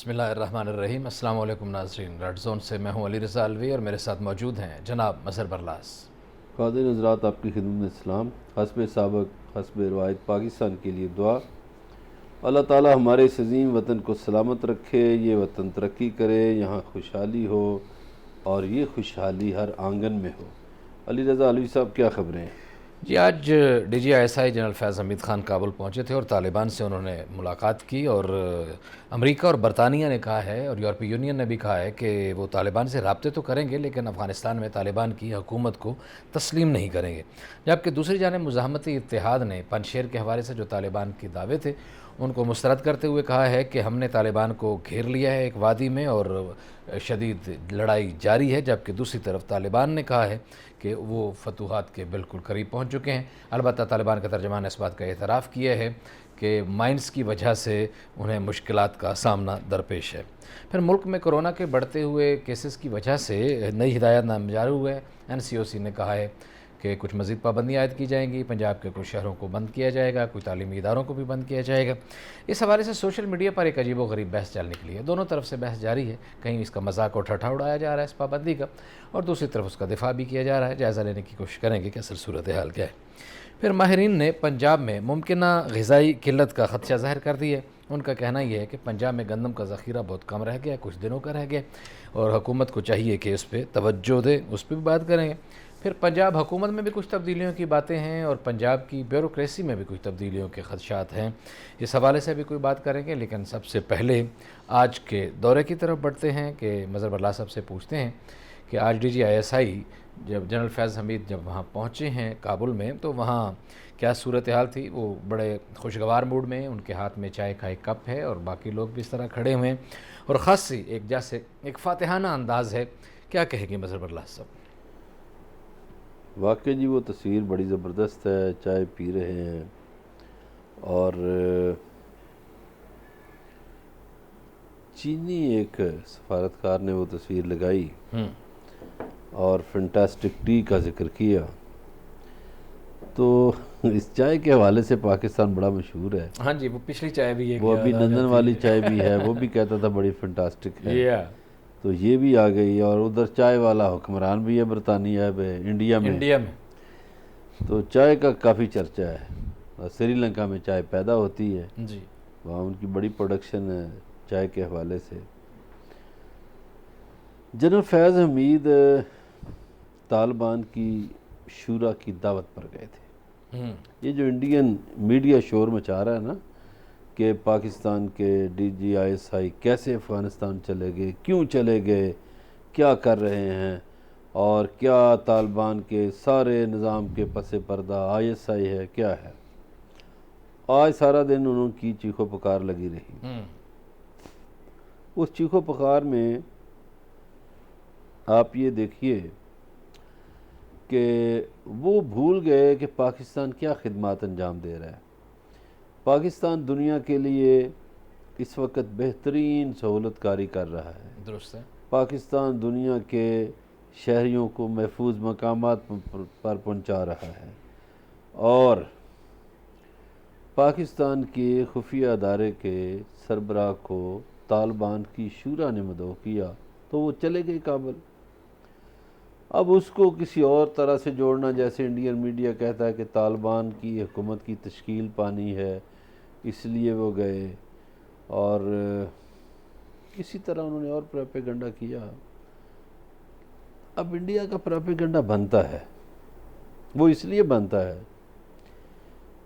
بسم اللہ الرحمن الرحیم۔ السلام علیکم ناظرین، ریڈ زون سے میں ہوں علی رضا الوی اور میرے ساتھ موجود ہیں جناب مظہر برلاس۔ قادر حضرات، آپ کی خدمت میں اسلام، حسب سابق حسب روایت پاکستان کے لیے دعا۔ اللہ تعالی ہمارے اس عظیم وطن کو سلامت رکھے، یہ وطن ترقی کرے، یہاں خوشحالی ہو اور یہ خوشحالی ہر آنگن میں ہو۔ علی رضا الوی صاحب، کیا خبریں ہیں؟ جی، آج D G I S I general Faiz Hameed Khan Kabul پہنچے تھے اور طالبان سے انہوں نے ملاقات کی، اور امریکہ اور برطانیہ نے کہا ہے اور یورپی یونین نے بھی کہا ہے کہ وہ طالبان سے رابطے تو کریں گے لیکن افغانستان میں طالبان کی حکومت کو تسلیم نہیں کریں گے۔ جبکہ دوسری جانب مزاحمتی اتحاد نے پنجشیر کے حوالے سے جو طالبان کی دعوے تھے ان کو مسترد کرتے ہوئے کہا ہے کہ ہم نے طالبان کو گھیر لیا ہے ایک وادی میں اور شدید لڑائی جاری ہے، جبکہ دوسری طرف طالبان نے کہا ہے کہ وہ فتوحات کے بالکل قریب پہنچ چکے ہیں۔ البتہ طالبان کا ترجمان نے اس بات کا اعتراف کیا ہے کہ مائنز کی وجہ سے انہیں مشکلات کا سامنا درپیش ہے۔ پھر ملک میں کورونا کے بڑھتے ہوئے کیسز کی وجہ سے نئی ہدایات نامہ جاری ہوئے ہیں۔ NCOC نے کہا ہے کہ کچھ مزید پابندیاں عائد کی جائیں گی، پنجاب کے کچھ شہروں کو بند کیا جائے گا، کچھ تعلیمی اداروں کو بھی بند کیا جائے گا۔ اس حوالے سے سوشل میڈیا پر ایک عجیب و غریب بحث چل نکلی ہے۔ دونوں طرف سے بحث جاری ہے، کہیں اس کا مذاق اور ٹھٹھا اڑایا جا رہا ہے اس پابندی کا، اور دوسری طرف اس کا دفاع بھی کیا جا رہا ہے۔ جائزہ لینے کی کوشش کریں گے کہ اصل صورتحال کیا ہے۔ پھر ماہرین نے پنجاب میں ممکنہ غذائی قلت کا خدشہ ظاہر کر دی ہے۔ ان کا کہنا یہ ہے کہ پنجاب میں گندم کا ذخیرہ بہت کم رہ گیا، کچھ دنوں کا رہ گیا، اور حکومت کو چاہیے کہ اس پہ توجہ دے، اس پہ بھی بات کریں گے۔ پھر پنجاب حکومت میں بھی کچھ تبدیلیوں کی باتیں ہیں اور پنجاب کی بیوروکریسی میں بھی کچھ تبدیلیوں کے خدشات ہیں، اس حوالے سے بھی کوئی بات کریں گے۔ لیکن سب سے پہلے آج کے دورے کی طرف بڑھتے ہیں کہ مظہر برلاس صاحب سے پوچھتے ہیں کہ آج DGISI جب جنرل فیض حمید جب وہاں پہنچے ہیں کابل میں تو وہاں کیا صورتحال تھی؟ وہ بڑے خوشگوار موڈ میں، ان کے ہاتھ میں چائے کا ایک کپ ہے اور باقی لوگ بھی اس طرح کھڑے ہوئے ہیں اور خاصی ایک جیسے ایک فاتحانہ انداز ہے۔ کیا کہے گی مظہر برلاس صاحب؟ واقعی جی، وہ تصویر بڑی زبردست ہے، چائے پی رہے ہیں اور چینی ایک سفارتکار نے وہ تصویر لگائی اور فنٹاسٹک ٹی کا ذکر کیا، تو اس چائے کے حوالے سے پاکستان بڑا مشہور ہے۔ ہاں جی، وہ پچھلی چائے بھی وہ ابھی لندن والی چائے بھی ہے، وہ بھی کہتا تھا بڑی فنٹاسٹک ہے، تو یہ بھی آ گئی۔ اور ادھر چائے والا حکمران بھی ہے برطانیہ میں، انڈیا میں تو چائے کا کافی چرچا ہے، اور سری لنکا میں چائے پیدا ہوتی ہے جی، وہاں ان کی بڑی پروڈکشن ہے چائے کے حوالے سے۔ جنرل فیض حمید طالبان کی شورا کی دعوت پر گئے تھے۔ یہ جو انڈین میڈیا شور مچا رہا ہے نا کہ پاکستان کے DGISI کیسے افغانستان چلے گئے، کیوں چلے گئے، کیا کر رہے ہیں، اور کیا طالبان کے سارے نظام کے پس پردہ ISI ہے، کیا ہے، آج سارا دن انہوں کی چیخو پکار لگی رہی۔ اس چیخو پکار میں آپ یہ دیکھیے کہ وہ بھول گئے کہ پاکستان کیا خدمات انجام دے رہا ہے۔ پاکستان دنیا کے لیے اس وقت بہترین سہولت کاری کر رہا ہے۔ درست ہے۔ پاکستان دنیا کے شہریوں کو محفوظ مقامات پر پہنچا رہا ہے، اور پاکستان کے خفیہ ادارے کے سربراہ کو طالبان کی شورا نے مدعو کیا تو وہ چلے گئے کابل۔ اب اس کو کسی اور طرح سے جوڑنا، جیسے انڈین میڈیا کہتا ہے کہ طالبان کی حکومت کی تشکیل پانی ہے اس لیے وہ گئے، اور کسی طرح انہوں نے اور پروپیگنڈا کیا۔ اب انڈیا کا پروپیگنڈا بنتا ہے، وہ اس لیے بنتا ہے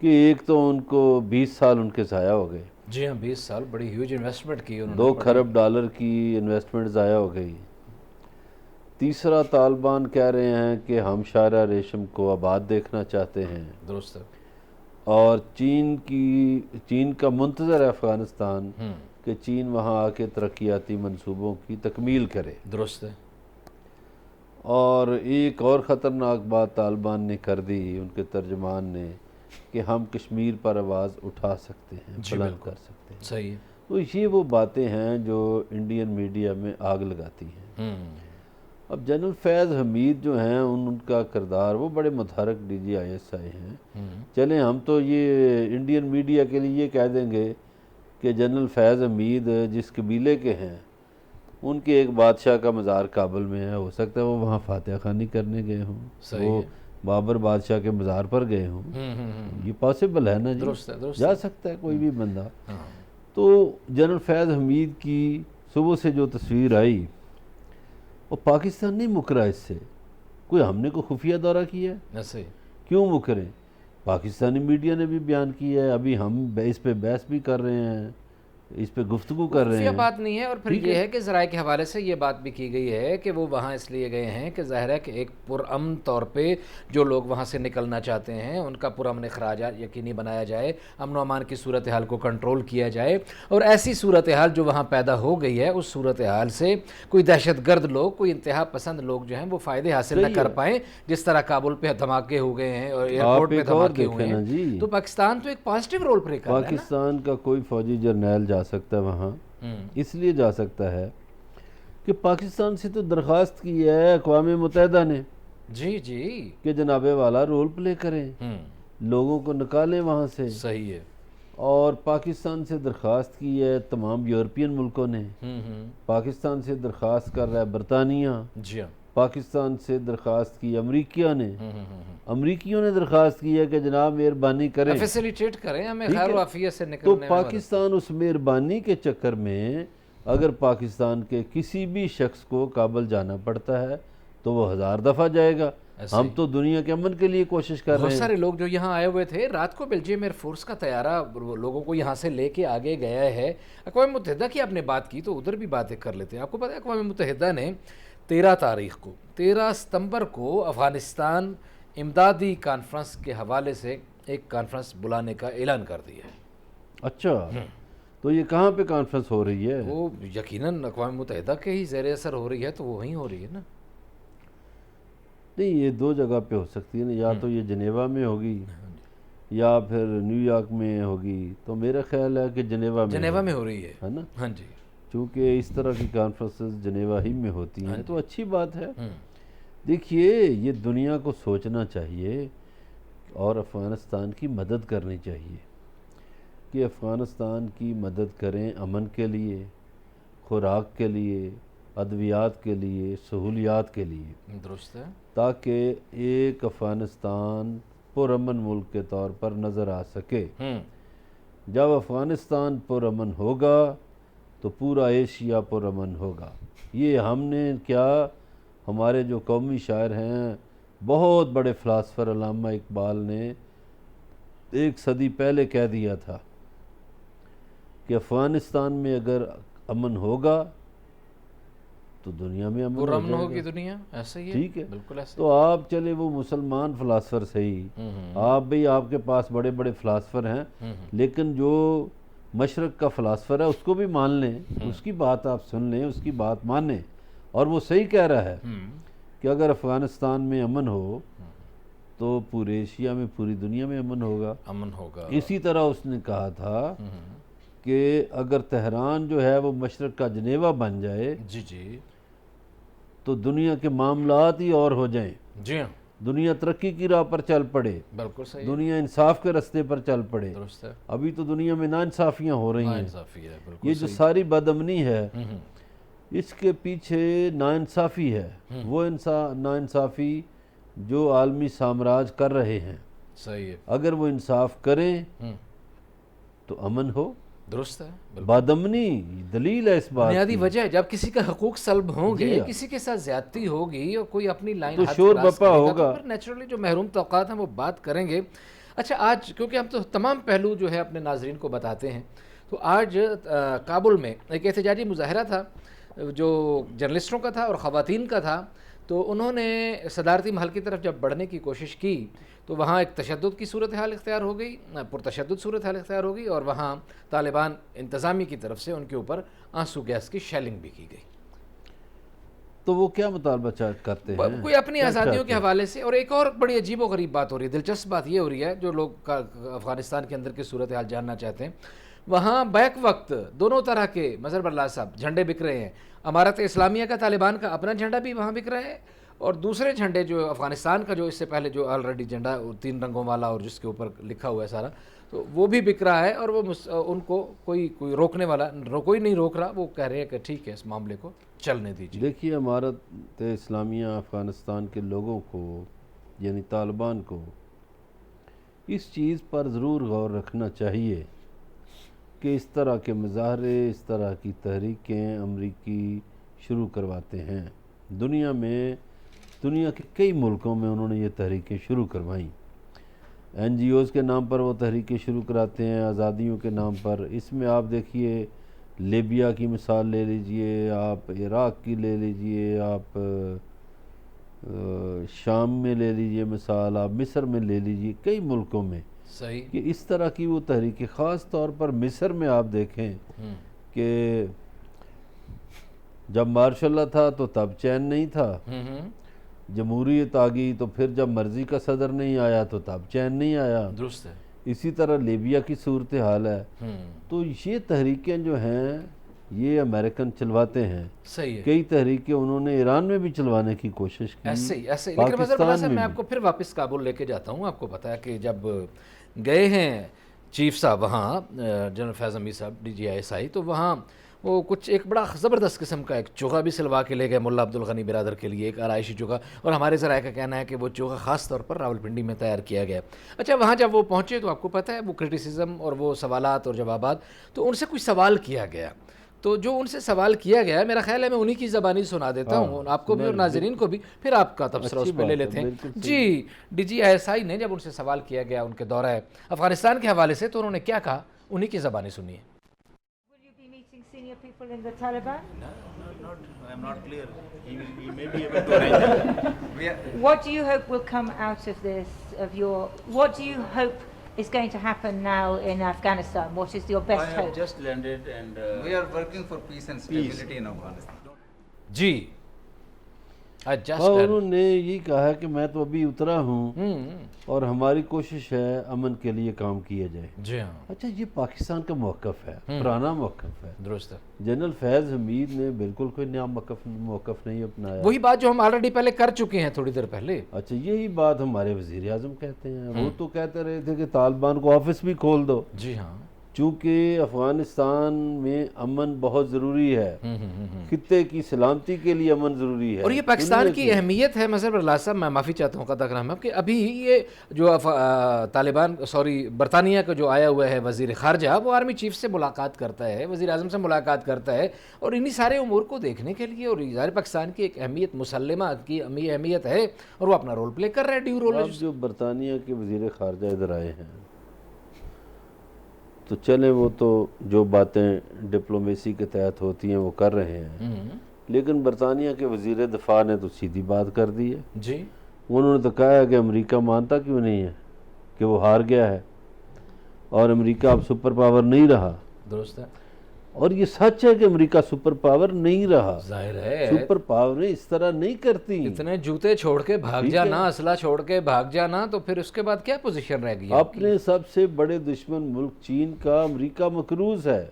کہ ایک تو ان کو 20 سال ان کے ضائع ہو گئے۔ جی ہاں، 20 سال بڑی ہیوج انویسٹمنٹ کی انہوں نے، 2 کھرب ڈالر کی انویسٹمنٹ ضائع ہو گئی۔ تیسرا، طالبان کہہ رہے ہیں کہ ہم شاہراہ ریشم کو آباد دیکھنا چاہتے ہیں، درست ہے، اور چین کا منتظر ہے افغانستان کہ چین وہاں آ کے ترقیاتی منصوبوں کی تکمیل کرے۔ درست ہے۔ اور ایک اور خطرناک بات طالبان نے کر دی، ان کے ترجمان نے، کہ ہم کشمیر پر آواز اٹھا سکتے ہیں، بلند کر سکتے ہیں۔ صحیح ہے۔ تو یہ وہ باتیں ہیں جو انڈین میڈیا میں آگ لگاتی ہیں۔ اب جنرل فیض حمید جو ہیں ان کا کردار، وہ بڑے متحرک DGISI ہیں۔ چلیں ہم تو یہ انڈین میڈیا کے لیے یہ کہہ دیں گے کہ جنرل فیض حمید جس قبیلے کے ہیں ان کے ایک بادشاہ کا مزار کابل میں ہے، ہو سکتا ہے وہ وہاں فاتحہ خوانی کرنے گئے ہوں، وہ بابر بادشاہ کے مزار پر گئے ہوں، یہ پاسبل ہے نا جی، جا سکتا ہے کوئی بھی بندہ۔ تو جنرل فیض حمید کی صبح سے جو تصویر آئی، وہ پاکستان نہیں مکرا اس سے، کوئی ہم نے کوئی خفیہ دورہ کیا ہے؟ کیوں مکریں؟ پاکستانی میڈیا نے بھی بیان کیا ہے، ابھی ہم اس پہ بحث بھی کر رہے ہیں، اس پہ گفتگو کر رہے ہیں، بات نہیں ہے۔ اور پھر یہ ہے کہ ذرائع کے حوالے سے یہ بات بھی کی گئی ہے کہ وہ وہاں اس لیے گئے ہیں کہ ظاہر ہے کہ ایک پرامن طور پہ جو لوگ وہاں سے نکلنا چاہتے ہیں ان کا پرامن اخراج یقینی بنایا جائے، امن و امان کی صورتحال کو کنٹرول کیا جائے، اور ایسی صورتحال جو وہاں پیدا ہو گئی ہے اس صورتحال سے کوئی دہشت گرد لوگ، کوئی انتہا پسند لوگ جو ہیں وہ فائدے حاصل نہ کر پائیں، جس طرح کابل پہ دھماکے ہو گئے ہیں اور ایئرپورٹ پہ دھماکے ہوئے ہیں۔ تو پاکستان تو ایک پازیٹیو رول پلے کر رہا ہے۔ پاکستان کا کوئی فوجی جرنیل جا سکتا ہے وہاں، اس لیے جا سکتا ہے کہ پاکستان سے تو درخواست کی ہے اقوام متحدہ نے جی کہ جناب والا رول پلے کریں، لوگوں کو نکالیں وہاں سے۔ صحیح ہے۔ اور پاکستان سے درخواست کی ہے تمام یورپین ملکوں نے، پاکستان سے درخواست کر رہا ہے برطانیہ، جی ہاں، پاکستان سے درخواست کی امریکیوں نے، امریکیوں نے درخواست کی ہے کہ جناب مہربانی کریں، فیسیلیٹیٹ کریں ہمیں خیر و عافیت سے نکلنے تو میں۔ پاکستان اس مہربانی کے چکر میں اگر پاکستان کے کسی بھی شخص کو کابل جانا پڑتا ہے تو وہ 1000 دفعہ جائے گا۔ ہم تو دنیا کے امن کے لیے کوشش کر رہے ہیں۔ بہت سارے لوگ جو یہاں آئے ہوئے تھے، رات کو بیلجیم ایئر فورس کا طیارہ لوگوں کو یہاں سے لے کے آگے گیا ہے۔ اقوام متحدہ کی آپ نے بات کی تو ادھر بھی باتیں کر لیتے ہیں۔ آپ کو پتہ ہے اقوام متحدہ نے 13 ستمبر کو افغانستان امدادی کانفرنس کے حوالے سے ایک کانفرنس بلانے کا اعلان کر دیا ہے۔ اچھا، تو یہ کہاں پہ کانفرنس ہو رہی ہے؟ وہ یقیناً اقوام متحدہ کے ہی زیر اثر ہو رہی ہے، تو وہ وہیں ہو رہی ہے نا۔ نہیں، یہ 2 جگہ پہ ہو سکتی ہے نا، یا تو یہ جنیوا میں ہوگی یا پھر نیو یارک میں ہوگی، تو میرا خیال ہے کہ جنیوا میں ہو رہی ہے نا۔ ہاں جی، چونکہ اس طرح کی کانفرنسز جنیوا ہی میں ہوتی ہیں تو اچھی بات ہے۔ دیکھیے، یہ دنیا کو سوچنا چاہیے اور افغانستان کی مدد کرنی چاہیے کہ افغانستان کی مدد کریں امن کے لیے، خوراک کے لیے، ادویات کے لیے، سہولیات کے لیے، درست ہے، تاکہ ایک افغانستان پرامن ملک کے طور پر نظر آ سکے۔ جب افغانستان پرامن ہوگا تو پورا ایشیا پرامن ہوگا۔ یہ ہم نے کیا، ہمارے جو قومی شاعر ہیں، بہت بڑے فلاسفر علامہ اقبال نے 1 صدی پہلے کہہ دیا تھا کہ افغانستان میں اگر امن ہوگا تو دنیا میں امن پرامن ہوگی دنیا، ایسا ہی ہے، ٹھیک ہے۔ بالکل ایسا۔ تو آپ چلے وہ مسلمان فلاسفر صحیح، آپ بھی آپ کے پاس بڑے بڑے فلاسفر ہیں، لیکن جو مشرق کا فلاسفر ہے اس کو بھی مان لیں، اس کی بات آپ سن لیں، اس کی بات مانیں، اور وہ صحیح کہہ رہا ہے کہ اگر افغانستان میں امن ہو تو پورے ایشیا میں، پوری دنیا میں امن ہوگا۔ اسی طرح اس نے کہا تھا کہ اگر تہران جو ہے وہ مشرق کا جنیوا بن جائے جی تو دنیا کے معاملات ہی اور ہو جائیں، جی ہاں، دنیا ترقی کی راہ پر چل پڑے، بالکل صحیح، دنیا انصاف کے رستے پر چل پڑے۔ درست ہے، ابھی تو دنیا میں ناانصافیاں ہو رہی ہیں، ناانصافی ہے، بالکل یہ جو ساری بدامنی ہے اس کے پیچھے ناانصافی ہے، وہ ناانصافی جو عالمی سامراج کر رہے ہیں۔ صحیح ہے، اگر وہ انصاف کریں تو امن ہو، درست ہے، بادامنی دلیل ہے اس بات بنیادی کی۔ وجہ ہے جب کسی کا حقوق سلب ہوں گے، کسی کے ساتھ زیادتی ہوگی اور کوئی اپنی لائن تو شور بپا ہوگا، تو پھر نیچرلی جو محروم طبقات ہیں وہ بات کریں گے۔ اچھا، آج کیونکہ ہم تو تمام پہلو جو ہے اپنے ناظرین کو بتاتے ہیں، تو آج کابل میں ایک احتجاجی مظاہرہ تھا جو جرنلسٹوں کا تھا اور خواتین کا تھا، تو انہوں نے صدارتی محل کی طرف جب بڑھنے کی کوشش کی تو وہاں ایک تشدد کی صورتحال اختیار ہو گئی، پرتشدد صورتحال اختیار ہو گئی، اور وہاں طالبان انتظامیہ کی طرف سے ان کے اوپر آنسو گیس کی شیلنگ بھی کی گئی۔ تو وہ کیا مطالبہ کرتے ہیں؟ کوئی اپنی آزادیوں کے حوالے سے، اور ایک اور بڑی عجیب و غریب بات ہو رہی ہے، دلچسپ بات یہ ہو رہی ہے، جو لوگ افغانستان کے اندر کی صورتحال جاننا چاہتے ہیں، وہاں بیک وقت دونوں طرح کے، مظہر برلاس صاحب، جھنڈے بک رہے ہیں۔ امارت اسلامیہ کا، طالبان کا اپنا جھنڈا بھی وہاں بک رہا ہے، اور دوسرے جھنڈے جو افغانستان کا جو اس سے پہلے جو آلریڈی جھنڈا 3 رنگوں والا اور جس کے اوپر لکھا ہوا ہے سارا، تو وہ بھی بک رہا ہے، اور وہ ان کو کوئی روکنے والا کوئی نہیں روک رہا، وہ کہہ رہے ہیں کہ ٹھیک ہے اس معاملے کو چلنے دیجیے۔ دیکھیے امارت اسلامیہ افغانستان کے لوگوں کو یعنی طالبان کو اس چیز پر ضرور غور رکھنا چاہیے کہ اس طرح کے مظاہرے، اس طرح کی تحریکیں امریکی شروع کرواتے ہیں۔ دنیا کے کئی ملکوں میں انہوں نے یہ تحریکیں شروع کروائیں۔ این جی اوز کے نام پر وہ تحریکیں شروع کراتے ہیں، آزادیوں کے نام پر۔ اس میں آپ دیکھیے لیبیا کی مثال لے لیجئے، آپ عراق کی لے لیجئے، آپ شام میں لے لیجئے مثال، آپ مصر میں لے لیجئے، کئی ملکوں میں صحیح کہ اس طرح کی وہ تحریکیں، خاص طور پر مصر میں آپ دیکھیں کہ جب مارشل اللہ تھا تو تب چین نہیں تھا، جمہوریت آ گئی تو پھر جب مرضی کا صدر نہیں آیا تو تب چین نہیں آیا۔ درست ہے۔ اسی طرح لیبیا کی صورتحال ہے۔ تو یہ تحریکیں جو ہیں یہ امریکن چلواتے ہیں۔ صحیح ہے۔ کئی تحریکیں انہوں نے ایران میں بھی چلوانے کی کوشش کی، ایسے ہی لیکن مظہر بلّہ صاحب میں آپ کو پھر واپس کابل لے کے جاتا ہوں۔ آپ کو پتا ہے کہ جب گئے ہیں چیف صاحب وہاں، جنرل فیض حمید صاحب DGISI، تو وہاں وہ کچھ ایک بڑا زبردست قسم کا ایک چوغا بھی سلوا کے لے گئے ملا عبدالغنی برادر کے لیے، ایک آرائشی چوغا، اور ہمارے ذرائع کا کہنا ہے کہ وہ چوغا خاص طور پر راولپنڈی میں تیار کیا گیا۔ اچھا وہاں جب وہ پہنچے تو آپ کو پتہ ہے وہ کرٹیسزم اور وہ سوالات اور جوابات، تو ان سے کچھ سوال کیا گیا، تو جو ان سے سوال کیا گیا میرا خیال ہے میں انہی کی زبانی سنا دیتا ہوں آپ کو بھی اور ناظرین کو بھی، پھر آپ کا تبصرہ اس پہ لے لیتے ہیں۔ جی DGISI نے جب ان سے سوال کیا گیا ان کے دورہ افغانستان کے حوالے سے، تو انہوں نے کیا کہا، انہی کی زبانی سنیے۔ Senior people in the Taliban? No, I'm not clear. He may be able to arrange. What do you hope will come out of this, what do you hope is going to happen now in Afghanistan? What is your best I have hope? just landed and We are working for peace and stability in Afghanistan. جی اور انہوں نے یہ کہا کہ میں تو ابھی اترا ہوں اور ہماری کوشش ہے امن کے لیے کام کیا جائے۔ جی ہاں، اچھا یہ پاکستان کا موقف ہے، پرانا موقف ہے۔ درست ہے۔ جنرل فیض حمید نے بالکل کوئی نیا موقف نہیں اپنایا۔ وہی بات جو ہم آلریڈی پہلے کر چکے ہیں تھوڑی دیر پہلے۔ اچھا یہی بات ہمارے وزیر اعظم کہتے ہیں، وہ تو کہتے رہے تھے کہ طالبان کو آفس بھی کھول دو، جی ہاں، چونکہ افغانستان میں امن بہت ضروری ہے، خطے کی سلامتی کے لیے امن ضروری ہے۔ اور یہ پاکستان کی اہمیت ہے۔ مظہر بلّہ صاحب میں معافی چاہتا ہوں قطع کرام کہ ابھی یہ جو برطانیہ کا جو آیا ہوا ہے وزیر خارجہ، وہ آرمی چیف سے ملاقات کرتا ہے، وزیر اعظم سے ملاقات کرتا ہے، اور انہی سارے امور کو دیکھنے کے لیے، اور ظاہر پاکستان کی ایک اہمیت مسلمہ کی اہمیت ہے، اور وہ اپنا رول پلے کر رہے ہیں، ڈیو رول۔ اب جو برطانیہ کے وزیر خارجہ ادھر آئے ہیں تو چلیں وہ تو جو باتیں ڈپلومیسی کے تحت ہوتی ہیں وہ کر رہے ہیں، لیکن برطانیہ کے وزیر دفاع نے تو سیدھی بات کر دی ہے۔ جی انہوں نے تو کہا ہے کہ امریکہ مانتا کیوں نہیں ہے کہ وہ ہار گیا ہے اور امریکہ اب سپر پاور نہیں رہا۔ درست ہے، اور یہ سچ ہے کہ امریکہ سپر پاور نہیں رہا، ظاہر ہے سپر پاوریں اس طرح نہیں کرتی۔ اتنے جوتے چھوڑ کے بھاگ جانا، اسلحہ چھوڑ کے بھاگ جانا، تو پھر اس کے بعد کیا پوزیشن رہ گئی؟ اپنے سب سے بڑے دشمن ملک چین کا امریکہ مقروض ہے۔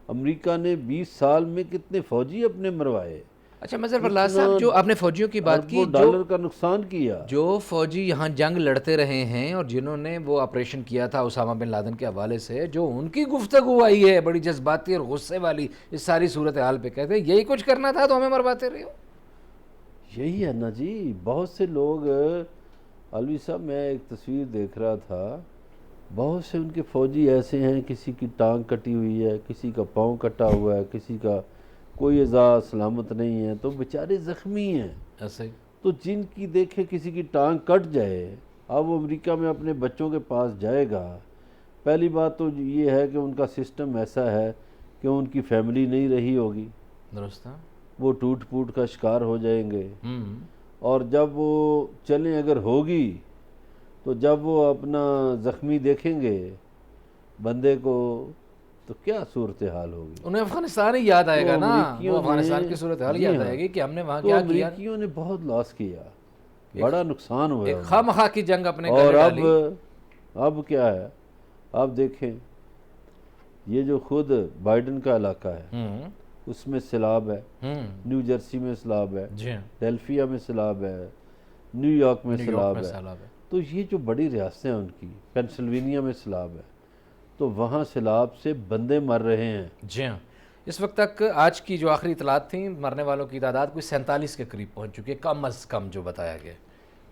امریکہ نے 20 سال میں کتنے فوجی اپنے مروائے۔ اچھا مظہر بلّہ صاحب، جو آپ نے فوجیوں کی بات کی، ڈالر کا نقصان کیا، جو فوجی یہاں جنگ لڑتے رہے ہیں اور جنہوں نے وہ آپریشن کیا تھا اسامہ بن لادن کے حوالے سے، جو ان کی گفتگو آئی ہے بڑی جذباتی اور غصے والی اس ساری صورتحال پہ، کہتے ہیں یہی کچھ کرنا تھا تو ہمیں مرواتے رہے ہو۔ یہی ہے نا جی، بہت سے لوگ، علوی صاحب میں ایک تصویر دیکھ رہا تھا، بہت سے ان کے فوجی ایسے ہیں، کسی کی ٹانگ کٹی ہوئی ہے، کسی کا پاؤں کٹا ہوا ہے، کسی کا کوئی اعزاز سلامت نہیں ہے، تو بیچارے زخمی ہیں۔ ایسے ہی تو جن کی دیکھے کسی کی ٹانگ کٹ جائے، اب وہ امریکہ میں اپنے بچوں کے پاس جائے گا، پہلی بات تو یہ ہے کہ ان کا سسٹم ایسا ہے کہ ان کی فیملی نہیں رہی ہوگی، درست ہے۔ وہ ٹوٹ پوٹ کا شکار ہو جائیں گے، اور جب وہ چلیں اگر ہوگی تو جب وہ اپنا زخمی دیکھیں گے بندے کو تو کیا صورتحال ہوگی؟ انہیں افغانستان ہی یاد آئے گا نا، وہ افغانستان کی صورتحال یاد ہاں، آئے گی کہ ہم نے وہاں تو کیا کیا۔ امریکیوں نے بہت لاس کیا، بڑا نقصان ہوا ایک خواہ مخواہ کی جنگ اپنے اور گلے ڈالی۔ اب کیا ہے، اب دیکھیں یہ جو خود بائیڈن کا علاقہ ہے، اس میں سیلاب ہے، نیو جرسی میں سیلاب ہے، جی ہاں، ڈیلفیا میں سیلاب ہے، نیو یارک میں نیو یارک سیلاب میں ہے. سیلاب ہے. تو یہ جو بڑی ریاستیں ہیں ان کی، پینسلوینیا میں سیلاب ہے، تو وہاں سیلاب سے بندے مر رہے ہیں. جی ہاں، اس وقت تک آج کی جو آخری اطلاعات تھیں مرنے والوں کی تعداد کوئی 47 کے قریب پہنچ چکی ہے، کم از کم جو بتایا گیا.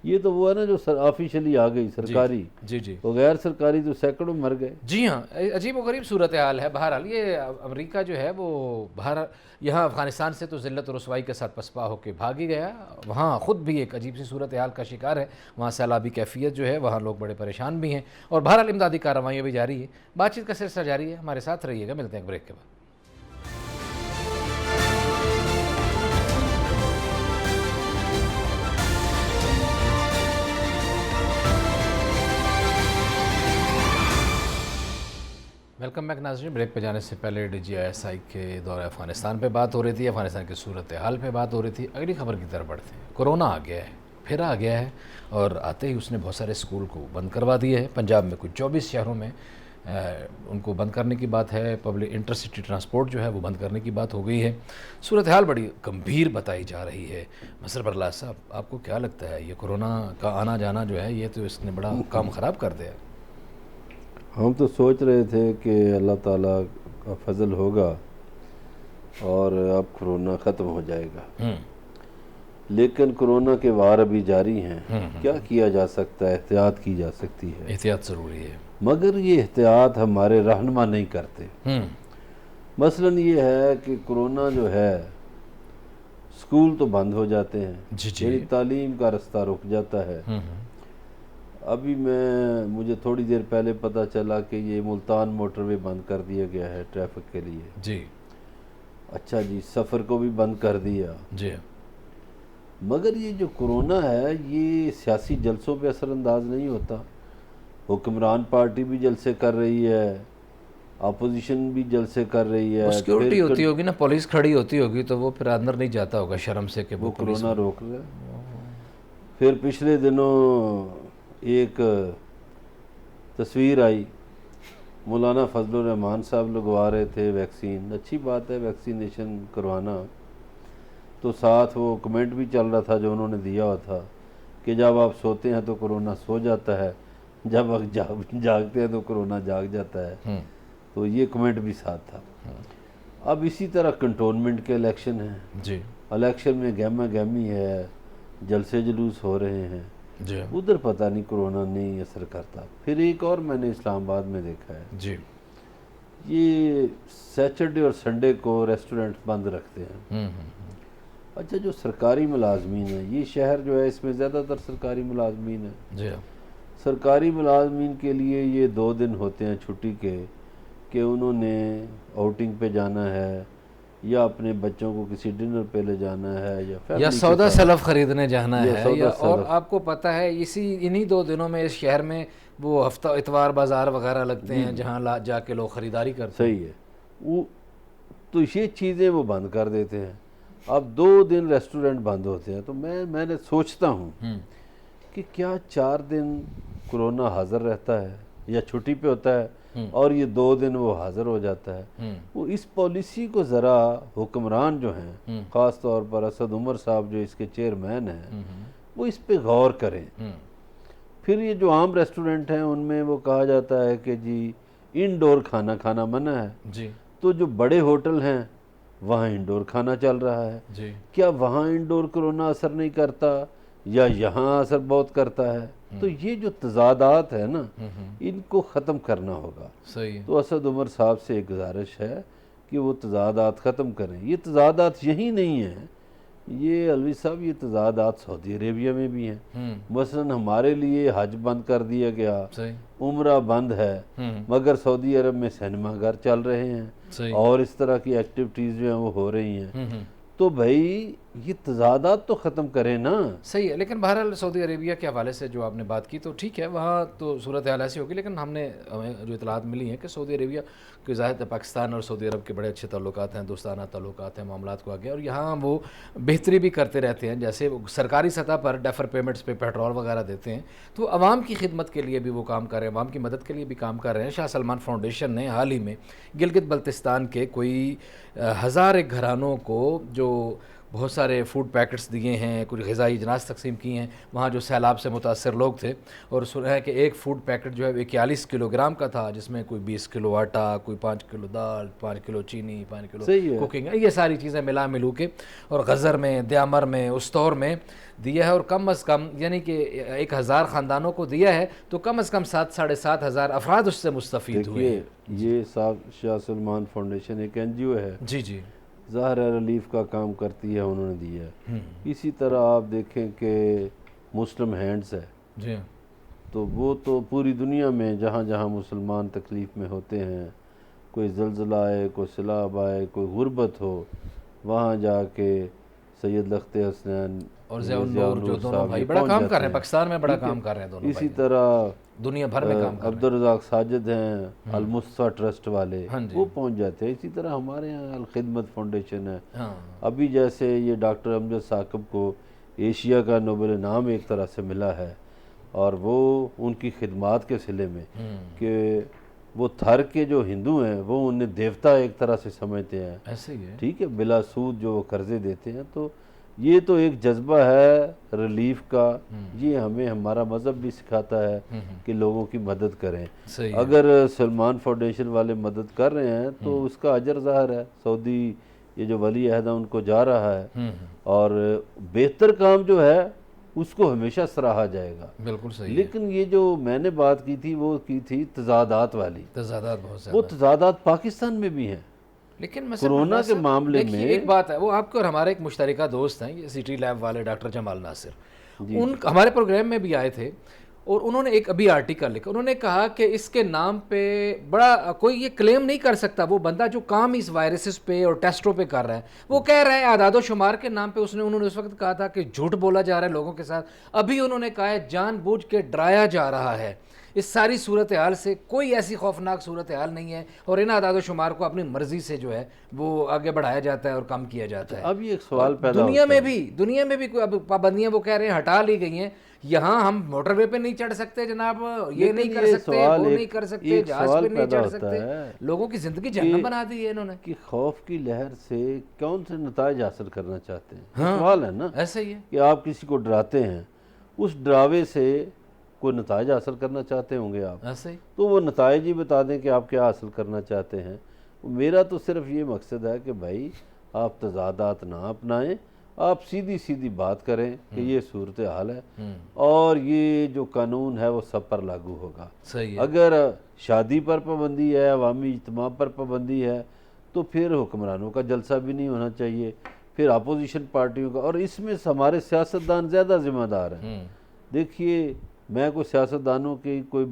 یہ تو وہ ہے نا جو آفیشلی آ گئی سرکاری، جی جی وہ غیر سرکاری تو سینکڑوں مر گئے. جی ہاں، عجیب و غریب صورتحال ہے. بہرحال یہ امریکہ جو ہے وہ یہاں افغانستان سے تو ذلت و رسوائی کے ساتھ پسپا ہو کے بھاگ ہی گیا، وہاں خود بھی ایک عجیب سی صورتحال کا شکار ہے. وہاں سیلابی کیفیت جو ہے، وہاں لوگ بڑے پریشان بھی ہیں، اور بہرحال امدادی کارروائیاں بھی جاری ہیں. بات چیت کا سلسلہ جاری ہے، ہمارے ساتھ رہیے گا. ملتے ہیں ایک بریک کے بعد. ویلکم بیک ناظرین. بریک پہ جانے سے پہلے ڈی جی ایس آئی کے دورہ افغانستان پہ بات ہو رہی تھی، افغانستان کی صورتحال پہ بات ہو رہی تھی. اگلی خبر کی طرف بڑھتے ہیں. کورونا آ گیا ہے، پھر آ گیا ہے، اور آتے ہی اس نے بہت سارے اسکول کو بند کروا دیے ہیں. پنجاب میں کچھ 24 شہروں میں ان کو بند کرنے کی بات ہے. پبلک انٹرسٹی ٹرانسپورٹ جو ہے وہ بند کرنے کی بات ہو گئی ہے. صورتحال بڑی گمبھیر بتائی جا رہی ہے. مسر برلا صاحب، آپ کو کیا لگتا ہے یہ کورونا کا آنا جانا جو ہے یہ تو اس نے بڑا کام خراب کر دیا؟ ہم تو سوچ رہے تھے کہ اللہ تعالیٰ کا فضل ہوگا اور اب کورونا ختم ہو جائے گا، لیکن کورونا کے وار ابھی جاری ہیں. کیا کیا جا سکتا ہے؟ احتیاط کی جا سکتی ہے، احتیاط ضروری ہے. مگر یہ احتیاط ہمارے رہنما نہیں کرتے. مثلاً یہ ہے کہ کورونا جو ہے اسکول تو بند ہو جاتے ہیں، جی جی. یعنی تعلیم کا رستہ رک جاتا ہے. ابھی مجھے تھوڑی دیر پہلے پتہ چلا کہ یہ ملتان موٹر وے بند کر دیا گیا ہے ٹریفک کے لیے. جی. اچھا جی، سفر کو بھی بند کر دیا. جی. مگر یہ جو کورونا ہے یہ سیاسی جلسوں پہ اثر انداز نہیں ہوتا. حکمران پارٹی بھی جلسے کر رہی ہے، اپوزیشن بھی جلسے کر رہی ہے. سیکورٹی ہوتی ہوگی نا، پولیس کھڑی ہوتی ہوگی تو وہ پھر اندر نہیں جاتا ہوگا شرم سے کہ وہ کورونا روک رہا ہے. پھر پچھلے دنوں ایک تصویر آئی، مولانا فضل الرحمان صاحب لگوا رہے تھے ویکسین. اچھی بات ہے ویکسینیشن کروانا، تو ساتھ وہ کمنٹ بھی چل رہا تھا جو انہوں نے دیا ہوا تھا کہ جب آپ سوتے ہیں تو کورونا سو جاتا ہے، جب آپ جاگتے ہیں تو کورونا جاگ جاتا ہے. تو یہ کمنٹ بھی ساتھ تھا. اب اسی طرح کنٹونمنٹ کے الیکشن ہیں. جی. الیکشن میں گہما گہمی ہے، جلسے جلوس ہو رہے ہیں. جی. ادھر پتہ نہیں کورونا نہیں اثر کرتا. پھر ایک اور میں نے اسلام آباد میں دیکھا ہے، جی. یہ سیچرڈے اور سنڈے کو ریسٹورنٹ بند رکھتے ہیں. اچھا، جو سرکاری ملازمین ہیں، یہ شہر جو ہے اس میں زیادہ تر سرکاری ملازمین ہیں. جی. سرکاری ملازمین کے لیے یہ 2 دن ہوتے ہیں چھٹی کے کہ انہوں نے آؤٹنگ پہ جانا ہے، یا اپنے بچوں کو کسی ڈنر پہ لے جانا ہے، یا سودا سلف خریدنے جانا ہے، یا اور سلف. آپ کو پتہ ہے انہی 2 دنوں میں اس شہر میں وہ ہفتہ اتوار بازار وغیرہ لگتے ہیں جہاں جا کے لوگ خریداری کرتے ہیں. صحیح ہے. تو یہ چیزیں وہ بند کر دیتے ہیں. اب 2 دن ریسٹورنٹ بند ہوتے ہیں. تو میں نے سوچتا ہوں کہ کیا 4 دن کورونا حاضر رہتا ہے یا چھٹی پہ ہوتا ہے اور یہ 2 دن وہ حاضر ہو جاتا ہے. وہ اس پالیسی کو ذرا حکمران جو ہیں، خاص طور پر اسد عمر صاحب جو اس کے چیئرمین ہیں، وہ اس پہ غور کریں. پھر یہ جو عام ریسٹورنٹ ہیں ان میں وہ کہا جاتا ہے کہ جی انڈور کھانا منع ہے. جی. تو جو بڑے ہوٹل ہیں وہاں انڈور کھانا چل رہا ہے. جی. کیا وہاں انڈور کورونا اثر نہیں کرتا یا یہاں اثر بہت کرتا ہے؟ تو یہ جو تضادات ہیں نا، ان کو ختم کرنا ہوگا. صحیح. تو اسد عمر صاحب سے ایک گزارش ہے کہ وہ تضادات ختم کریں. یہ تضادات یہی نہیں ہیں، یہ علوی صاحب یہ تضادات سعودی عربیہ میں بھی ہیں. مثلا ہمارے لیے حج بند کر دیا گیا، عمرہ بند ہے، مگر سعودی عرب میں سینما گھر چل رہے ہیں اور اس طرح کی ایکٹیویٹیز جو ہیں وہ ہو رہی ہیں. تو بھائی یہ تضادات تو ختم کریں نا. صحیح ہے. لیکن بہرحال سعودی عربیہ کے حوالے سے جو آپ نے بات کی تو ٹھیک ہے, وہاں تو صورت حال ایسی ہوگی, لیکن ہمیں جو اطلاعات ملی ہیں کہ سعودی عربیہ کی ظاہر ہے پاکستان اور سعودی عرب کے بڑے اچھے تعلقات ہیں, دوستانہ تعلقات ہیں, معاملات کو آگے, اور یہاں وہ بہتری بھی کرتے رہتے ہیں. جیسے وہ سرکاری سطح پر ڈیفر پیمنٹس پہ پیٹرول وغیرہ دیتے ہیں, تو عوام کی خدمت کے لیے بھی وہ کام کر رہے ہیں, عوام کی مدد کے لیے بھی کام کر رہے ہیں. شاہ سلمان فاؤنڈیشن نے حال ہی میں گلگت بلتستان کے کوئی 1000 ایک گھرانوں کو جو بہت سارے فوڈ پیکٹس دیے ہیں, کچھ غذائی اجناس تقسیم کی ہیں وہاں جو سیلاب سے متاثر لوگ تھے, اور سنا ہے کہ ایک فوڈ پیکٹ جو ہے 41 کلو گرام کا تھا, جس میں کوئی 20 کلو آٹا, کوئی 5 کلو دال, 5 کلو چینی, 5 کلو کوکنگ, یہ ساری چیزیں ملا ملو کے, اور غزر میں, دیامر میں, استور میں دیا ہے. اور کم از کم یعنی کہ 1000 خاندانوں کو دیا ہے, تو کم از کم 7,500 افراد اس سے مستفید ہوئے ہیں. یہ شاہ سلمان فاؤنڈیشن ایک NGO ہے, جی جی, ظاہر ریلیف کا کام کرتی ہے, انہوں نے دیا ہے. اسی طرح آپ دیکھیں کہ مسلم ہینڈز ہے, جی, تو وہ تو پوری دنیا میں جہاں جہاں مسلمان تکلیف میں ہوتے ہیں, کوئی زلزلہ آئے, کوئی سیلاب آئے, کوئی غربت ہو, وہاں جا کے سید لخت حسنین اور ضیاء النور جو دونوں بھائی بڑا کام کر رہے ہیں, پاکستان میں بڑا کام کر رہے ہیں دونوں. اسی طرح دنیا بھر میں کام کر رہے ہیں. عبدالرزاق ساجد ہیں المصطفیٰ ٹرسٹ والے, وہ پہنچ جاتے ہیں. اسی طرح ہمارے یہاں الخدمت فاؤنڈیشن ہے. ابھی جیسے یہ ڈاکٹر امجد ثاقب کو ایشیا کا نوبل انعام ایک طرح سے ملا ہے, اور وہ ان کی خدمات کے صلے میں کہ وہ تھر کے جو ہندو ہیں وہ انہیں دیوتا ایک طرح سے سمجھتے ہیں, ایسے ہی ہے, ٹھیک ہے, بلا سود جو وہ قرضے دیتے ہیں. تو یہ تو ایک جذبہ ہے ریلیف کا, یہ ہمیں ہمارا مذہب بھی سکھاتا ہے کہ لوگوں کی مدد کریں. اگر سلمان فاؤنڈیشن والے مدد کر رہے ہیں تو اس کا اجر ظاہر ہے, سعودی یہ جو ولی عہد ان کو جا رہا ہے, اور بہتر کام جو ہے اس کو ہمیشہ سراہا جائے گا. بالکل صحیح. لیکن یہ جو میں نے بات کی تھی وہ کی تھی تضادات والی, تضادات بہت زیادہ, وہ تضادات پاکستان میں بھی ہیں. لیکن کورونا کے معاملے میں ایک بات ہے, وہ آپ کے اور ہمارے ایک مشترکہ دوست ہیں, یہ سٹی لیب والے ڈاکٹر جمال ناصر, ان ہمارے پروگرام میں بھی آئے تھے, اور انہوں نے ایک ابھی آرٹیکل لکھا. انہوں نے کہا کہ اس کے نام پہ بڑا کوئی یہ کلیم نہیں کر سکتا, وہ بندہ جو کام اس وائرسز پہ اور ٹیسٹوں پہ کر رہا ہے, وہ کہہ رہا ہے اعداد و شمار کے نام پہ. انہوں نے اس وقت کہا تھا کہ جھوٹ بولا جا رہا ہے لوگوں کے ساتھ. ابھی انہوں نے کہا ہے جان بوجھ کے ڈرایا جا رہا ہے. اس ساری صورتحال سے کوئی ایسی خوفناک صورتحال نہیں ہے, اور ان اعداد و شمار کو اپنی مرضی سے جو ہے وہ آگے بڑھایا جاتا ہے اور کم کیا جاتا ہے. اب یہ ایک سوال پیدا دنیا میں بھی کوئی اب پابندیاں وہ کہہ رہے ہیں ہٹا لی گئی ہیں. یہاں ہم موٹر وے پہ نہیں چڑھ سکتے جناب, یہ نہیں کر سکتے, وہ نہیں کر سکتے, جہاز پہ نہیں چڑھ سکتے. لوگوں کی زندگی جہنم بنا دی ہے انہوں نے. کہ خوف کی لہر سے کون سے نتائج حاصل کرنا چاہتے ہیں, سوال ہے نا. ایسا ہی ہے کہ آپ کسی کو ڈراتے ہیں, اس ڈراوے سے کوئی نتائج حاصل کرنا چاہتے ہوں گے آپ, ایسا ہی, تو وہ نتائج ہی بتا دیں کہ آپ کیا حاصل کرنا چاہتے ہیں. میرا تو صرف یہ مقصد ہے کہ بھائی آپ تضادات نہ اپنائیں, آپ سیدھی سیدھی بات کریں کہ یہ صورتحال ہے, اور یہ جو قانون ہے وہ سب پر لاگو ہوگا. صحیح ہے. اگر شادی پر پابندی ہے, عوامی اجتماع پر پابندی ہے, تو پھر حکمرانوں کا جلسہ بھی نہیں ہونا چاہیے, پھر اپوزیشن پارٹیوں کا, اور اس میں ہمارے سیاستدان زیادہ ذمہ دار ہیں. دیکھیے میں کوئی سیاستدانوں کی کوئی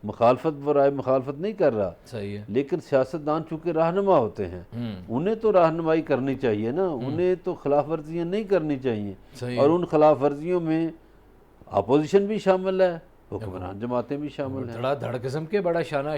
مخالفت برائے مخالفت نہیں کر رہا, صحیح ہے, لیکن سیاستدان چونکہ رہنما ہوتے ہیں, انہیں تو رہنمائی کرنی چاہیے نا, انہیں تو خلاف ورزیاں نہیں کرنی چاہیے. اور ان خلاف ورزیوں میں اپوزیشن بھی شامل ہے, حکمران جماعتیں بھی شامل ہیں. دھڑا دھڑ قسم کے بڑا شانہ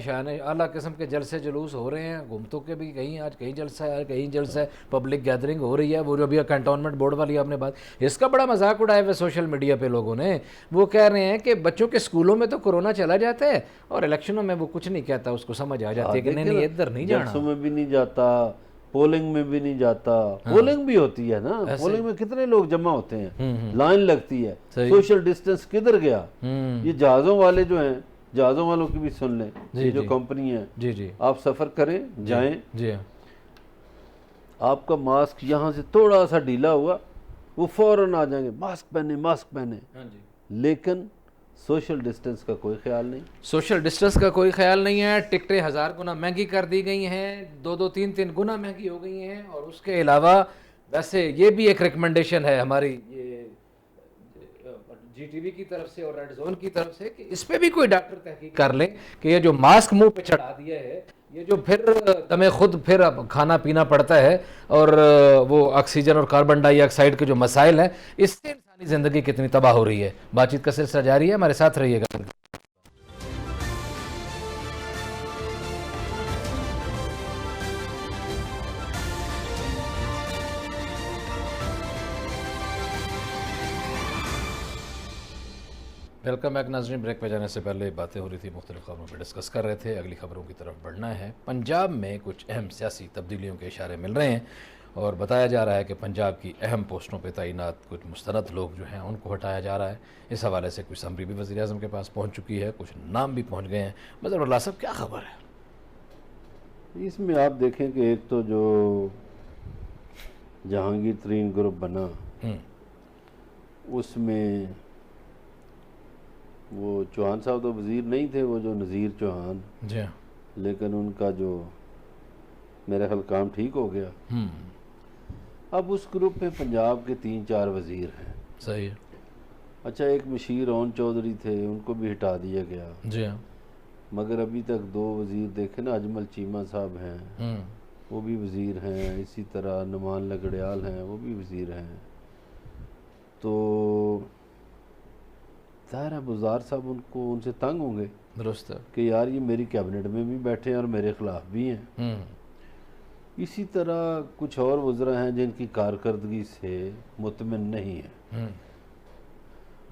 اعلیٰ قسم کے جلسے جلوس ہو رہے ہیں, حکومتوں کے بھی, کہیں آج کہیں جلسہ ہے, کہیں جلسہ ہے, پبلک گیدرنگ ہو رہی ہے. وہ جو ابھی کنٹونمنٹ بورڈ والی آپ نے بات, اس کا بڑا مذاق اڑایا ہوا سوشل میڈیا پہ لوگوں نے. وہ کہہ رہے ہیں کہ بچوں کے اسکولوں میں تو کورونا چلا جاتا ہے, اور الیکشنوں میں وہ کچھ نہیں کہتا, اس کو سمجھ آ جاتی ہے کہ نہیں ادھر نہیں جانا. جلسوں میں بھی نہیں جاتا, پولنگ میں بھی نہیں جاتا. پولنگ بھی ہوتی ہے نا, پولنگ میں کتنے لوگ جمع ہوتے ہیں, لائن لگتی ہے, سوشل ڈسٹنس کدھر گیا. یہ جہازوں والے جو ہیں, جہازوں والوں کی بھی سن لیں, یہ جو کمپنی ہے, جی جی, آپ سفر کریں جائیں, جی, آپ کا ماسک یہاں سے تھوڑا سا ڈھیلا ہوا, وہ فوراً آ جائیں گے ماسک پہنے ماسک پہنے. لیکن سوشل ڈسٹنس کا کوئی خیال نہیں. سوشل ڈسٹنس کا کوئی خیال نہیں ہے. ٹکٹیں 1000 گنا مہنگی کر دی گئی ہیں, 2-2 3-3 گنا مہنگی ہو گئی ہیں. اور اس کے علاوہ ویسے یہ بھی ایک ریکمنڈیشن ہے ہماری یہ جی ٹی وی کی طرف سے اور ریڈ زون کی طرف سے کہ اس پہ بھی کوئی ڈاکٹر تحقیق کر لیں کہ یہ جو ماسک منہ پہ چڑھا دیا ہے یہ جو پھر ہمیں خود پھر اب کھانا پینا پڑتا ہے اور وہ آکسیجن اور کاربن ڈائی آکسائڈ کے جو مسائل ہیں اس سے انسانی زندگی کتنی تباہ ہو رہی ہے. بات چیت کا سلسلہ جاری ہے, ہمارے ساتھ رہیے گا. ویلکم بیک ناظرین. بریک پہ جانے سے پہلے باتیں ہو رہی تھی, مختلف خبروں پہ ڈسکس کر رہے تھے. اگلی خبروں کی طرف بڑھنا ہے. پنجاب میں کچھ اہم سیاسی تبدیلیوں کے اشارے مل رہے ہیں اور بتایا جا رہا ہے کہ پنجاب کی اہم پوسٹوں پہ تعینات کچھ مستند لوگ جو ہیں ان کو ہٹایا جا رہا ہے. اس حوالے سے کچھ سمری بھی وزیر اعظم کے پاس پہنچ چکی ہے, کچھ نام بھی پہنچ گئے ہیں. مظہر اللہ صاحب کیا خبر ہے؟ اس میں آپ دیکھیں کہ ایک تو جو جہانگیر ترین گروپ بنا اس میں وہ چوہان صاحب تو وزیر نہیں تھے, وہ جو نذیر چوہان, جی لیکن ان کا جو میرا خیال کام ٹھیک ہو گیا. اب اس گروپ میں پنجاب کے 3-4 وزیر ہیں. صحیح ہے. اچھا, ایک مشیر اون چودھری تھے, ان کو بھی ہٹا دیا گیا. جی ہاں. مگر ابھی تک 2 وزیر دیکھیں نا, اجمل چیمہ صاحب ہیں وہ بھی وزیر ہیں, اسی طرح نعمان لگڑیال ہیں وہ بھی وزیر ہیں. تو ظاہر ہے بزدار صاحب ان سے تنگ ہوں گے درست ہے کہ یار یہ میری کیبنٹ میں بھی بیٹھے ہیں اور میرے خلاف بھی ہیں. اسی طرح کچھ اور وزراء ہیں جن کی کارکردگی سے مطمئن نہیں ہیں.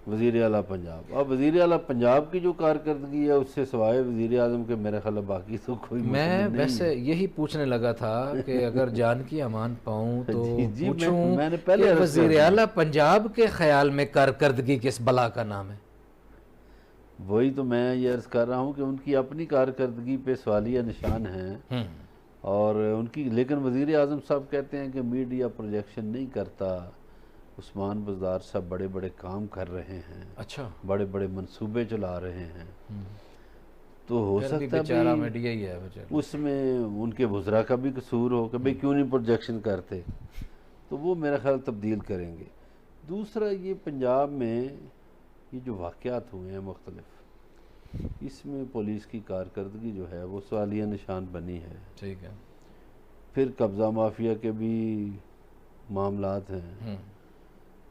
وزیر اعلیٰ پنجاب, اب وزیر اعلیٰ پنجاب کی جو کارکردگی ہے اس سے سوائے وزیر اعظم کے میرے خیال باقی تو کوئی میں مطمئن نہیں. ویسے یہی پوچھنے لگا تھا کہ اگر جان کی امان پاؤں تو جی پوچھوں میں نے پہلے کہ وزیر اعلیٰ پنجاب کے خیال میں کارکردگی کس بلا کا نام ہے؟ وہی تو میں یہ عرض کر رہا ہوں کہ ان کی اپنی کارکردگی پہ سوالیہ نشان ہیں اور ان کی, لیکن وزیر اعظم صاحب کہتے ہیں کہ میڈیا پروجیکشن نہیں کرتا. عثمان بزدار صاحب بڑے بڑے کام کر رہے ہیں, اچھا, بڑے بڑے منصوبے چلا رہے ہیں. تو ہو سکتا ہے بیچارہ میڈیا ہی ہے اس میں ان کے وزراء کا بھی قصور ہو کہ بھئی کیوں نہیں پروجیکشن کرتے, تو وہ میرا خیال تبدیل کریں گے. دوسرا یہ پنجاب میں یہ جو واقعات ہوئے ہیں مختلف, اس میں پولیس کی کارکردگی جو ہے وہ سوالیہ نشان بنی ہے. ٹھیک ہے. پھر قبضہ مافیا کے بھی معاملات ہیں.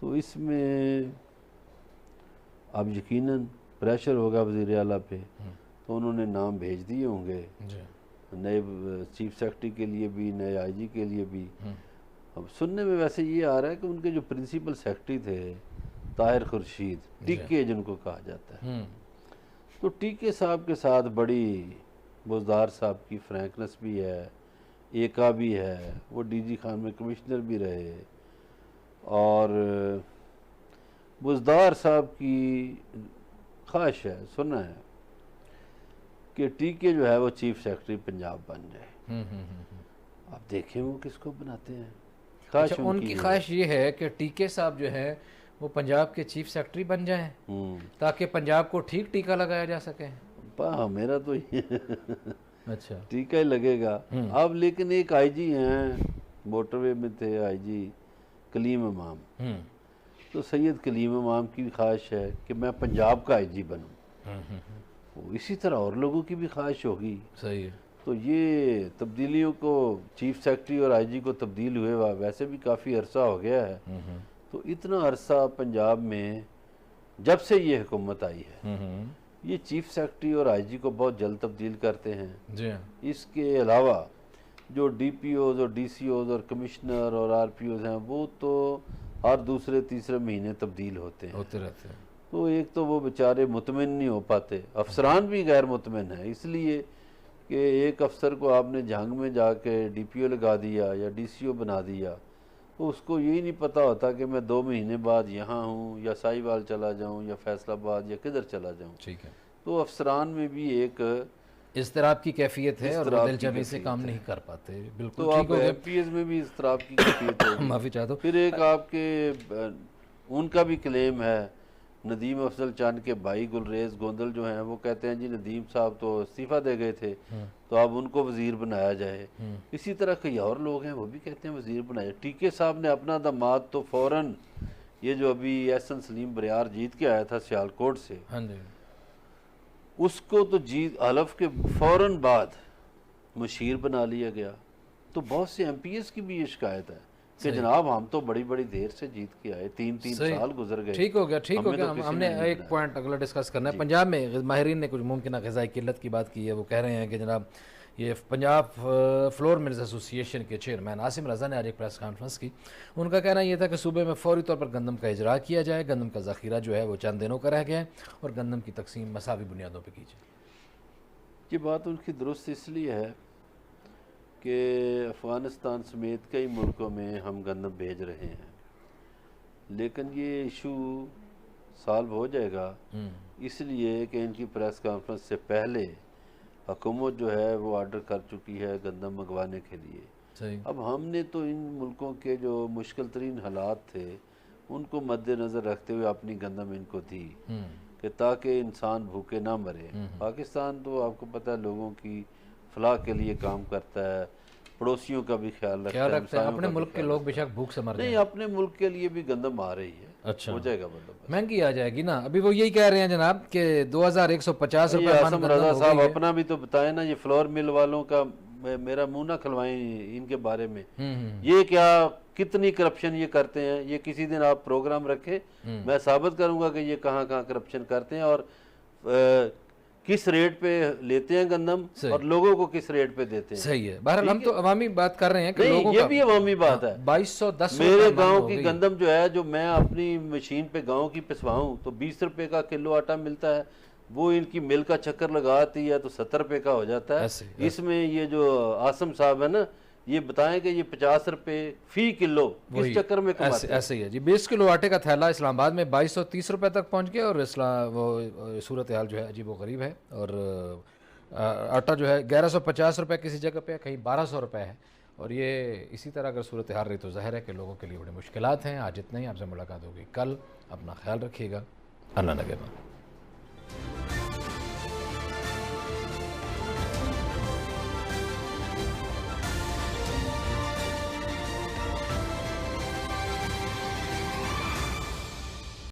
تو اس میں اب یقیناً پریشر ہوگا وزیر اعلیٰ پہ, تو انہوں نے نام بھیج دیے ہوں گے نئے چیف سیکرٹری کے لیے بھی, نئے آئی جی کے لیے بھی. اب سننے میں ویسے یہ آ رہا ہے کہ ان کے جو پرنسپل سیکرٹری تھے طاہر خورشید, ٹیکے جن کو کہا جاتا ہے, تو ٹیکے صاحب کے ساتھ بڑی بزدار صاحب کی فرینکنس بھی ہے, ایکا بھی ہے, وہ ڈی جی خان میں کمشنر بھی رہے, اور بزدار صاحب کی خواہش ہے, سنا ہے کہ ٹیکے جو ہے وہ چیف سیکرٹری پنجاب بن جائے. اب دیکھیں وہ کس کو بناتے ہیں. اچھا, ان کی خواہش یہ ہے کہ ٹیکے صاحب جو ہے وہ پنجاب کے چیف سیکرٹری بن جائیں تاکہ پنجاب کو ٹھیک ٹیکہ لگایا جا سکے. میرا تو اچھا ٹیکہ ہی لگے گا. اب لیکن ایک آئی جی ہیں, موٹر وے میں تھے آئی جی کلیم امام, تو سید کلیم امام کی خواہش ہے کہ میں پنجاب کا آئی جی بنوں. اسی طرح اور لوگوں کی بھی خواہش ہوگی. صحیح ہے. تو یہ تبدیلیوں کو, چیف سیکرٹری اور آئی جی کو تبدیل ہوئے ویسے بھی کافی عرصہ ہو گیا ہے. تو اتنا عرصہ پنجاب میں جب سے یہ حکومت آئی ہے یہ چیف سیکرٹری اور آئی جی کو بہت جلد تبدیل کرتے ہیں. اس کے علاوہ جو ڈی پی اوز اور ڈی سی اوز اور کمشنر اور آر پی اوز ہیں وہ تو ہر دوسرے تیسرے مہینے تبدیل ہوتے رہتے ہیں. تو ایک تو وہ بیچارے مطمئن نہیں ہو پاتے, افسران بھی غیر مطمئن ہیں, اس لیے کہ ایک افسر کو آپ نے جھنگ میں جا کے ڈی پی او لگا دیا یا ڈی سی او بنا دیا, تو اس کو یہی نہیں پتہ ہوتا کہ میں 2 مہینے بعد یہاں ہوں یا ساہیوال چلا جاؤں یا فیصل آباد یا کدھر چلا جاؤں. ٹھیک ہے. تو افسران میں بھی ایک اضطراب کی کیفیت ہے اور وہ دل جمی سے کام نہیں کر پاتے. بالکل تو آپ ایم پی ایس میں بھی اضطراب کی کیفیت ہے. معافی چاہتا ہوں. پھر ایک آپ کے ان کا بھی کلیم ہے, ندیم افضل چاند کے بھائی گلریز گوندل جو ہیں وہ کہتے ہیں جی ندیم صاحب تو استعفیٰ دے گئے تھے تو اب ان کو وزیر بنایا جائے. اسی طرح کئی اور لوگ ہیں وہ بھی کہتے ہیں وزیر بنایا. ٹیکے صاحب نے اپنا داماد تو فوراً, یہ جو ابھی احسن سلیم بریار جیت کے آیا تھا سیالکوٹ سے, اس کو تو جیت حلف کے فوراً بعد مشیر بنا لیا گیا. تو بہت سے ایم پی ایس کی بھی یہ شکایت ہے کہ جناب ہم تو بڑی بڑی دیر سے جیت کے آئے, 3 سال گزر گئے. ٹھیک ہو گیا. ہم نے ایک پوائنٹ اگلا ڈسکس کرنا ہے. پنجاب میں ماہرین نے کچھ ممکنہ غذائی قلت کی بات کی ہے. وہ کہہ رہے ہیں کہ جناب یہ پنجاب فلور ملز ایسوسی ایشن کے چیئرمین عاصم رضا نے آج ایک پریس کانفرنس کی. ان کا کہنا یہ تھا کہ صوبے میں فوری طور پر گندم کا اجرا کیا جائے. گندم کا ذخیرہ جو ہے وہ چند دنوں کا رہ گیا ہے اور گندم کی تقسیم مساوی بنیادوں پہ کی جائے. یہ بات ان کی درست اس لیے ہے کہ افغانستان سمیت کئی ملکوں میں ہم گندم بھیج رہے ہیں, لیکن یہ ایشو سالو ہو جائے گا اس لیے کہ ان کی پریس کانفرنس سے پہلے حکومت جو ہے وہ آرڈر کر چکی ہے گندم منگوانے کے لیے. صحیح. اب ہم نے تو ان ملکوں کے جو مشکل ترین حالات تھے ان کو مد نظر رکھتے ہوئے اپنی گندم ان کو دی کہ تاکہ انسان بھوکے نہ مرے. پاکستان تو آپ کو پتہ ہے لوگوں کی فلاح کے لیے کام کرتا ہے, پڑوسیوں کا بھی خیال رکھتا ہے. اپنے ملک کے لوگ بے شک بھوک سے مر جائیں. نہیں, اپنے ملک کے لیے بھی گندم آ رہی ہے. اچھا ہو جائے گا بندوبست. مہنگی آ جائے گی نا. ابھی وہ یہی کہہ رہے ہیں جناب کہ 2150 روپے عاصم رضا صاحب اپنا بھی تو بتائیں نا. یہ فلور مل والوں کا میرا منہ نہ کھلوائیں ان کے بارے میں. یہ کیا کتنی کرپشن یہ کرتے ہیں, یہ کسی دن آپ پروگرام رکھے میں ثابت کروں گا کہ یہ کہاں کہاں کرپشن کرتے ہیں اور کس ریٹ پہ لیتے ہیں گندم اور لوگوں کو کس ریٹ پہ دیتے ہیں. صحیح ہے. بہرحال ہم تو عوامی بات کر رہے ہیں کہ لوگوں یہ بھی عوامی بات ہے. 2210 میرے گاؤں کی گندم جو ہے جو میں اپنی مشین پہ گاؤں کی پسواؤں تو 20 روپے کا کلو آٹا ملتا ہے. وہ ان کی مل کا چکر لگاتی ہے تو 70 روپے کا ہو جاتا ہے. اس میں یہ جو عاصم صاحب ہے نا یہ بتائیں کہ یہ 50 روپے فی کلو کس چکر میں کماتے ہیں. ایسے ہی ہے جی. 20 کلو آٹے کا تھیلا اسلام آباد میں 2230 روپے تک پہنچ گیا اور وہ صورتحال جو ہے عجیب و غریب ہے. اور آٹا جو ہے 1150 روپے کسی جگہ پہ, کہیں 1200 روپے ہے. اور یہ اسی طرح اگر صورتحال رہی تو ظاہر ہے کہ لوگوں کے لیے بڑی مشکلات ہیں. آج اتنا ہی. آپ سے ملاقات ہوگی کل. اپنا خیال رکھیے گا. اللہ نگہبان.